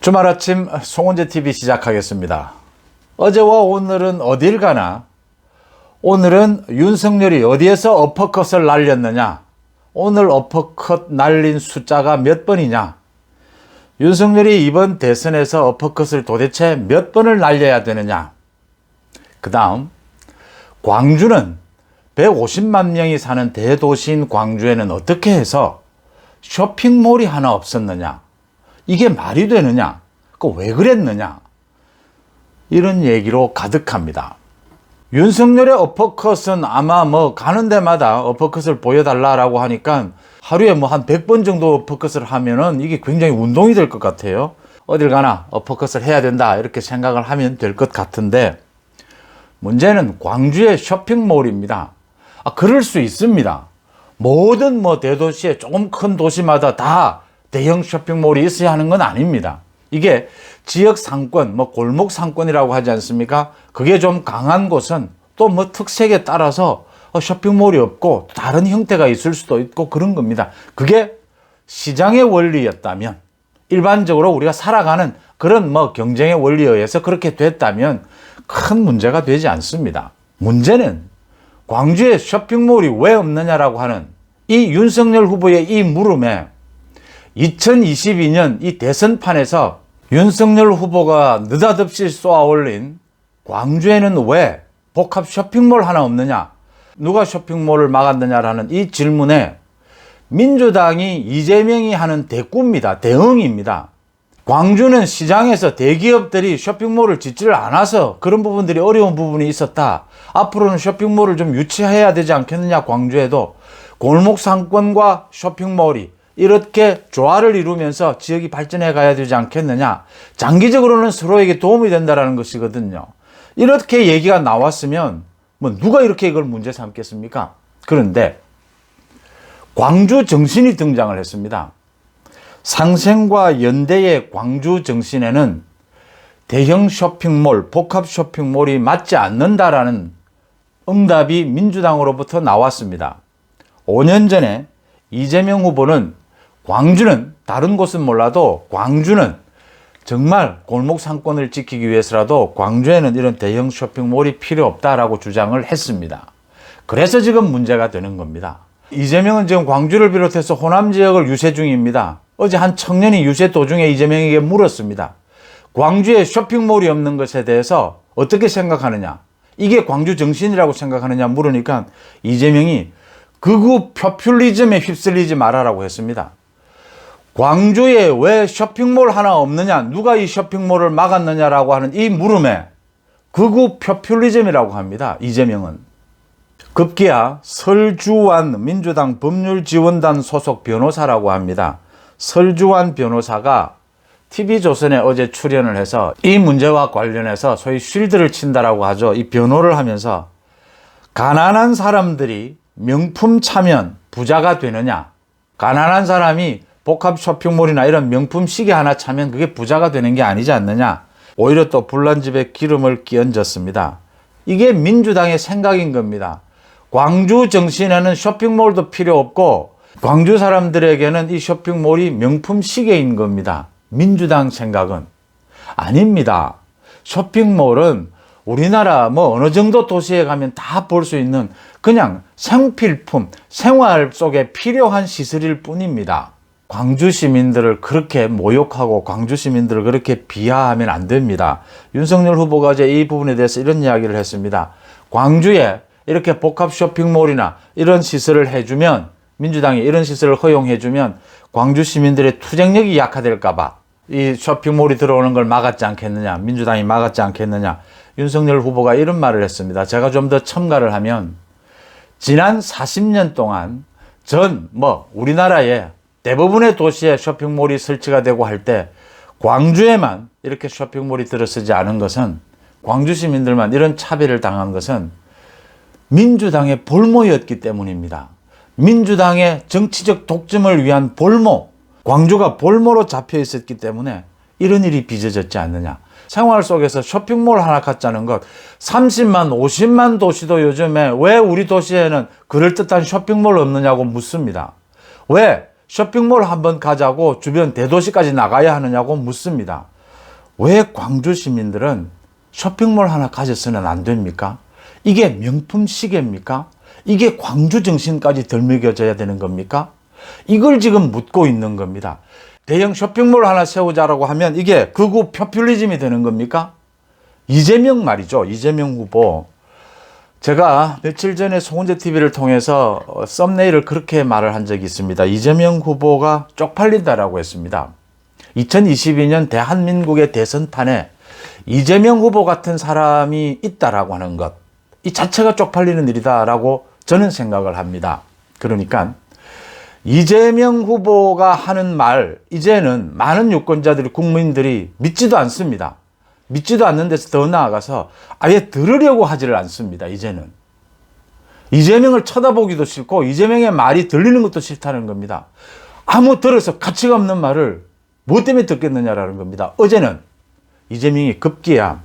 주말 아침 송은재TV 시작하겠습니다. 어제와 오늘은 어딜 가나? 오늘은 윤석열이 어디에서 어퍼컷을 날렸느냐? 오늘 어퍼컷 날린 숫자가 몇 번이냐? 윤석열이 이번 대선에서 어퍼컷을 도대체 몇 번을 날려야 되느냐? 그 다음, 광주는 150만 명이 사는 대도시인 광주에는 어떻게 해서 쇼핑몰이 하나 없었느냐? 이게 말이 되느냐? 왜 그랬느냐? 이런 얘기로 가득합니다. 윤석열의 어퍼컷은 아마 가는 데마다 어퍼컷을 보여달라고 하니까 하루에 한 100번 정도 어퍼컷을 하면은 이게 굉장히 운동이 될 것 같아요. 어딜 가나 어퍼컷을 해야 된다 이렇게 생각을 하면 될 것 같은데 문제는 광주의 쇼핑몰입니다. 그럴 수 있습니다. 모든 대도시에 조금 큰 도시마다 다 대형 쇼핑몰이 있어야 하는 건 아닙니다. 이게 지역 상권, 골목 상권이라고 하지 않습니까? 그게 좀 강한 곳은 또 특색에 따라서 쇼핑몰이 없고 다른 형태가 있을 수도 있고 그런 겁니다. 그게 시장의 원리였다면, 일반적으로 우리가 살아가는 그런 경쟁의 원리에 의해서 그렇게 됐다면 큰 문제가 되지 않습니다. 문제는 광주에 쇼핑몰이 왜 없느냐라고 하는 이 윤석열 후보의 이 물음에 2022년 이 대선판에서 윤석열 후보가 느닷없이 쏘아올린 광주에는 왜 복합 쇼핑몰 하나 없느냐? 누가 쇼핑몰을 막았느냐라는 이 질문에 민주당이 이재명이 하는 대꾸입니다. 대응입니다. 광주는 시장에서 대기업들이 쇼핑몰을 짓지를 않아서 그런 부분들이 어려운 부분이 있었다. 앞으로는 쇼핑몰을 좀 유치해야 되지 않겠느냐. 광주에도 골목 상권과 쇼핑몰이 이렇게 조화를 이루면서 지역이 발전해 가야 되지 않겠느냐. 장기적으로는 서로에게 도움이 된다는 것이거든요. 이렇게 얘기가 나왔으면 누가 이렇게 이걸 문제 삼겠습니까? 그런데 광주 정신이 등장을 했습니다. 상생과 연대의 광주 정신에는 대형 쇼핑몰, 복합 쇼핑몰이 맞지 않는다라는 응답이 민주당으로부터 나왔습니다. 5년 전에 이재명 후보는 광주는 다른 곳은 몰라도 광주는 정말 골목 상권을 지키기 위해서라도 광주에는 이런 대형 쇼핑몰이 필요 없다라고 주장을 했습니다. 그래서 지금 문제가 되는 겁니다. 이재명은 지금 광주를 비롯해서 호남 지역을 유세 중입니다. 어제 한 청년이 유세 도중에 이재명에게 물었습니다. 광주에 쇼핑몰이 없는 것에 대해서 어떻게 생각하느냐? 이게 광주 정신이라고 생각하느냐 물으니까 이재명이 극우 포퓰리즘에 휩쓸리지 말아라고 했습니다. 광주에 왜 쇼핑몰 하나 없느냐, 누가 이 쇼핑몰을 막았느냐라고 하는 이 물음에 극우 포퓰리즘이라고 합니다. 이재명은. 급기야 설주환 민주당 법률지원단 소속 변호사라고 합니다. 설주환 변호사가 TV조선에 어제 출연을 해서 이 문제와 관련해서 소위 쉴드를 친다라고 하죠. 이 변호를 하면서 가난한 사람들이 명품 차면 부자가 되느냐, 가난한 사람이 복합 쇼핑몰이나 이런 명품 시계 하나 차면 그게 부자가 되는 게 아니지 않느냐. 오히려 또 불난 집에 기름을 끼얹었습니다. 이게 민주당의 생각인 겁니다. 광주 정신에는 쇼핑몰도 필요 없고 광주 사람들에게는 이 쇼핑몰이 명품 시계인 겁니다. 민주당 생각은 아닙니다. 쇼핑몰은 우리나라 어느 정도 도시에 가면 다 볼 수 있는 그냥 생필품, 생활 속에 필요한 시설일 뿐입니다. 광주 시민들을 그렇게 모욕하고 광주 시민들을 그렇게 비하하면 안 됩니다. 윤석열 후보가 어제 이 부분에 대해서 이런 이야기를 했습니다. 광주에 이렇게 복합 쇼핑몰이나 이런 시설을 해주면, 민주당이 이런 시설을 허용해주면 광주 시민들의 투쟁력이 약화될까봐 이 쇼핑몰이 들어오는 걸 막았지 않겠느냐, 민주당이 막았지 않겠느냐. 윤석열 후보가 이런 말을 했습니다. 제가 좀 더 첨가를 하면 지난 40년 동안 우리나라에 대부분의 도시에 쇼핑몰이 설치가 되고 할 때 광주에만 이렇게 쇼핑몰이 들어서지 않은 것은, 광주 시민들만 이런 차별을 당한 것은 민주당의 볼모였기 때문입니다. 민주당의 정치적 독점을 위한 볼모, 광주가 볼모로 잡혀 있었기 때문에 이런 일이 빚어졌지 않느냐. 생활 속에서 쇼핑몰 하나 갖자는 것, 30만, 50만 도시도 요즘에 왜 우리 도시에는 그럴듯한 쇼핑몰 없느냐고 묻습니다. 왜 쇼핑몰 한번 가자고 주변 대도시까지 나가야 하느냐고 묻습니다. 왜 광주 시민들은 쇼핑몰 하나 가져서는 안 됩니까? 이게 명품 시계입니까? 이게 광주 정신까지 덜 먹여져야 되는 겁니까? 이걸 지금 묻고 있는 겁니다. 대형 쇼핑몰 하나 세우자라고 하면 이게 극우 포퓰리즘이 되는 겁니까? 이재명 말이죠. 이재명 후보. 제가 며칠 전에 송은재 TV를 통해서 썸네일을 그렇게 말을 한 적이 있습니다. 이재명 후보가 쪽팔린다라고 했습니다. 2022년 대한민국의 대선판에 이재명 후보 같은 사람이 있다라고 하는 것, 이 자체가 쪽팔리는 일이다라고 저는 생각을 합니다. 그러니까 이재명 후보가 하는 말, 이제는 많은 유권자들이, 국민들이 믿지도 않습니다. 믿지도 않는 데서 더 나아가서 아예 들으려고 하지를 않습니다. 이제는 이재명을 쳐다보기도 싫고 이재명의 말이 들리는 것도 싫다는 겁니다. 아무 들어서 가치가 없는 말을 뭐 때문에 듣겠느냐라는 겁니다. 어제는 이재명이 급기야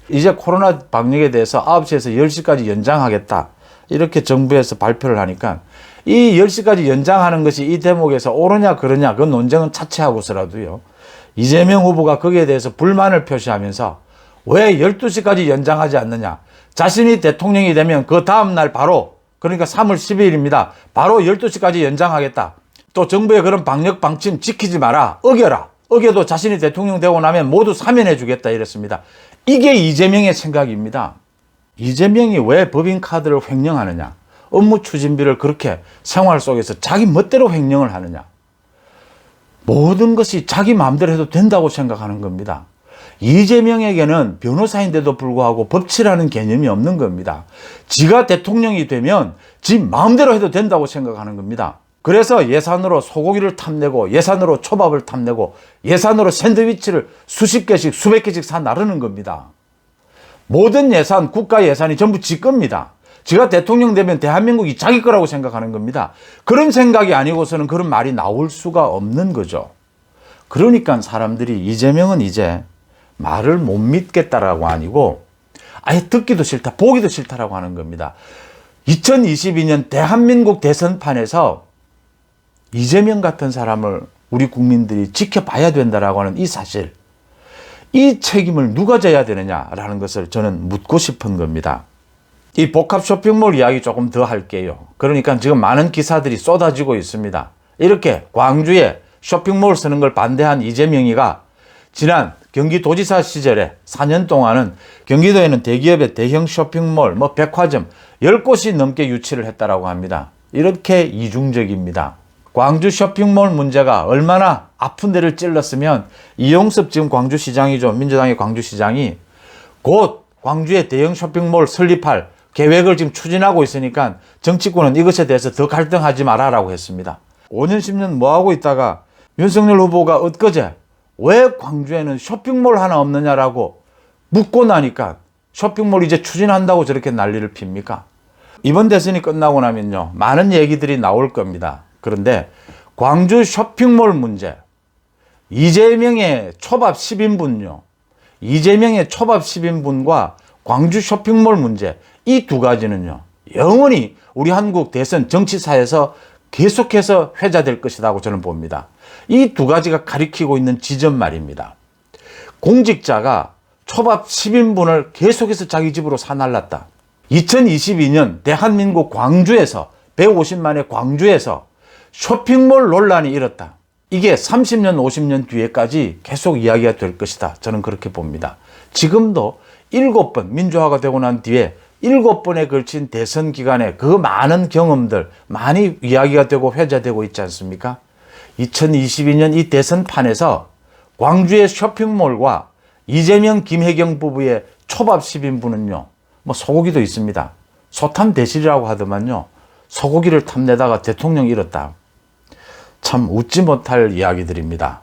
이제 코로나 방역에 대해서 9시에서 10시까지 연장하겠다 이렇게 정부에서 발표를 하니까 이 10시까지 연장하는 것이 이 대목에서 옳으냐 그러냐 그 논쟁은 차치하고서라도요, 이재명 후보가 거기에 대해서 불만을 표시하면서 왜 12시까지 연장하지 않느냐, 자신이 대통령이 되면 그 다음날 바로, 그러니까 3월 12일입니다. 바로 12시까지 연장하겠다. 또 정부의 그런 방역 방침 지키지 마라. 어겨라. 어겨도 자신이 대통령 되고 나면 모두 사면해 주겠다 이랬습니다. 이게 이재명의 생각입니다. 이재명이 왜 법인카드를 횡령하느냐, 업무 추진비를 그렇게 생활 속에서 자기 멋대로 횡령을 하느냐, 모든 것이 자기 마음대로 해도 된다고 생각하는 겁니다. 이재명에게는 변호사인데도 불구하고 법치라는 개념이 없는 겁니다. 지가 대통령이 되면 지 마음대로 해도 된다고 생각하는 겁니다. 그래서 예산으로 소고기를 탐내고 예산으로 초밥을 탐내고 예산으로 샌드위치를 수십 개씩 수백 개씩 사 나르는 겁니다. 모든 예산, 국가 예산이 전부 지 겁니다. 지가 대통령 되면 대한민국이 자기 거라고 생각하는 겁니다. 그런 생각이 아니고서는 그런 말이 나올 수가 없는 거죠. 그러니까 사람들이 이재명은 이제 말을 못 믿겠다라고 아니고 아예 듣기도 싫다, 보기도 싫다라고 하는 겁니다. 2022년 대한민국 대선판에서 이재명 같은 사람을 우리 국민들이 지켜봐야 된다라고 하는 이 사실, 이 책임을 누가 져야 되느냐라는 것을 저는 묻고 싶은 겁니다. 이 복합 쇼핑몰 이야기 조금 더 할게요. 그러니까 지금 많은 기사들이 쏟아지고 있습니다. 이렇게 광주에 쇼핑몰 쓰는 걸 반대한 이재명이가 지난 경기도지사 시절에 4년 동안은 경기도에는 대기업의 대형 쇼핑몰, 백화점 10곳이 넘게 유치를 했다라고 합니다. 이렇게 이중적입니다. 광주 쇼핑몰 문제가 얼마나 아픈 데를 찔렀으면 이용섭 지금 광주시장이죠. 민주당의 광주시장이 곧 광주에 대형 쇼핑몰 설립할 계획을 지금 추진하고 있으니까 정치권은 이것에 대해서 더 갈등하지 마라라고 했습니다. 5년 10년 뭐하고 있다가 윤석열 후보가 엊그제 왜 광주에는 쇼핑몰 하나 없느냐라고 묻고 나니까 쇼핑몰 이제 추진한다고 저렇게 난리를 핍니까? 이번 대선이 끝나고 나면요, 많은 얘기들이 나올 겁니다. 그런데 광주 쇼핑몰 문제, 이재명의 초밥 10인분요, 이재명의 초밥 10인분과 광주 쇼핑몰 문제, 이 두 가지는요, 영원히 우리 한국 대선 정치사에서 계속해서 회자될 것이라고 저는 봅니다. 이 두 가지가 가리키고 있는 지점 말입니다. 공직자가 초밥 10인분을 계속해서 자기 집으로 사날랐다. 2022년 대한민국 광주에서 150만의 광주에서 쇼핑몰 논란이 일었다. 이게 30년 50년 뒤에까지 계속 이야기가 될 것이다. 저는 그렇게 봅니다. 지금도 7번 민주화가 되고 난 뒤에 7번에 걸친 대선 기간에 그 많은 경험들 많이 이야기가 되고 회자되고 있지 않습니까? 2022년 이 대선판에서 광주의 쇼핑몰과 이재명 김혜경 부부의 초밥 10인분은요, 소고기도 있습니다. 소탐 대실이라고 하더만요, 소고기를 탐내다가 대통령 잃었다. 참 웃지 못할 이야기들입니다.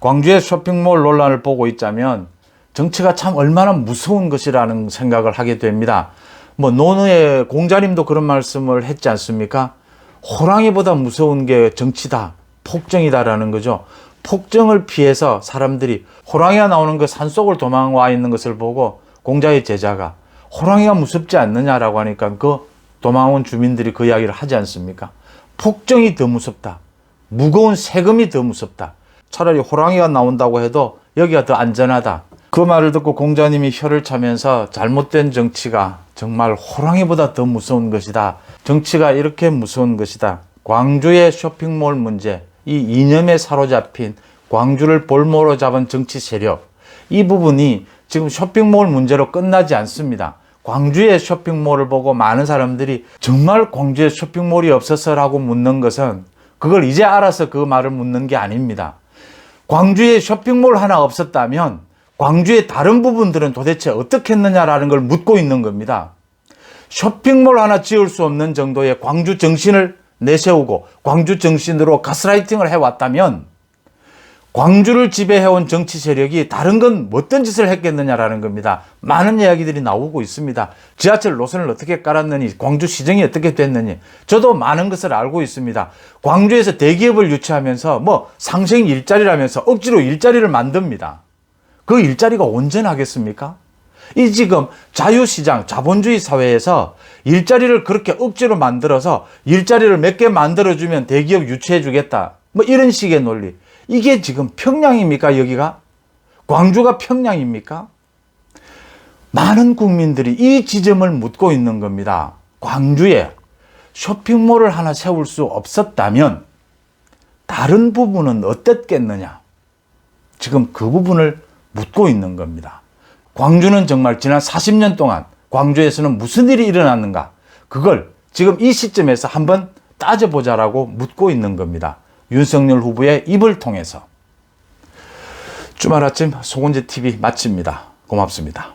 광주의 쇼핑몰 논란을 보고 있자면 정치가 참 얼마나 무서운 것이라는 생각을 하게 됩니다. 노무의 공자님도 그런 말씀을 했지 않습니까? 호랑이보다 무서운 게 정치다, 폭정이다라는 거죠. 폭정을 피해서 사람들이 호랑이가 나오는 그 산속을 도망와 있는 것을 보고 공자의 제자가 호랑이가 무섭지 않느냐라고 하니까 그 도망온 주민들이 그 이야기를 하지 않습니까? 폭정이 더 무섭다, 무거운 세금이 더 무섭다, 차라리 호랑이가 나온다고 해도 여기가 더 안전하다, 그 말을 듣고 공자님이 혀를 차면서 잘못된 정치가 정말 호랑이보다 더 무서운 것이다. 정치가 이렇게 무서운 것이다. 광주의 쇼핑몰 문제, 이 이념에 사로잡힌 광주를 볼모로 잡은 정치 세력, 이 부분이 지금 쇼핑몰 문제로 끝나지 않습니다. 광주의 쇼핑몰을 보고 많은 사람들이 정말 광주에 쇼핑몰이 없어서라고 묻는 것은 그걸 이제 알아서 그 말을 묻는 게 아닙니다. 광주에 쇼핑몰 하나 없었다면 광주의 다른 부분들은 도대체 어떻게 했느냐라는 걸 묻고 있는 겁니다. 쇼핑몰 하나 지을 수 없는 정도의 광주 정신을 내세우고 광주 정신으로 가스라이팅을 해왔다면 광주를 지배해온 정치 세력이 다른 건 어떤 짓을 했겠느냐라는 겁니다. 많은 이야기들이 나오고 있습니다. 지하철 노선을 어떻게 깔았느니, 광주 시정이 어떻게 됐느니, 저도 많은 것을 알고 있습니다. 광주에서 대기업을 유치하면서 상생 일자리라면서 억지로 일자리를 만듭니다. 그 일자리가 온전하겠습니까? 이 지금 자유시장, 자본주의 사회에서 일자리를 그렇게 억지로 만들어서 일자리를 몇 개 만들어주면 대기업 유치해주겠다. 이런 식의 논리. 이게 지금 평양입니까, 여기가? 광주가 평양입니까? 많은 국민들이 이 지점을 묻고 있는 겁니다. 광주에 쇼핑몰을 하나 세울 수 없었다면 다른 부분은 어땠겠느냐? 지금 그 부분을 묻고 있는 겁니다. 광주는 정말 지난 40년 동안 광주에서는 무슨 일이 일어났는가? 그걸 지금 이 시점에서 한번 따져보자라고 묻고 있는 겁니다. 윤석열 후보의 입을 통해서. 주말 아침 소곤제 TV 마칩니다. 고맙습니다.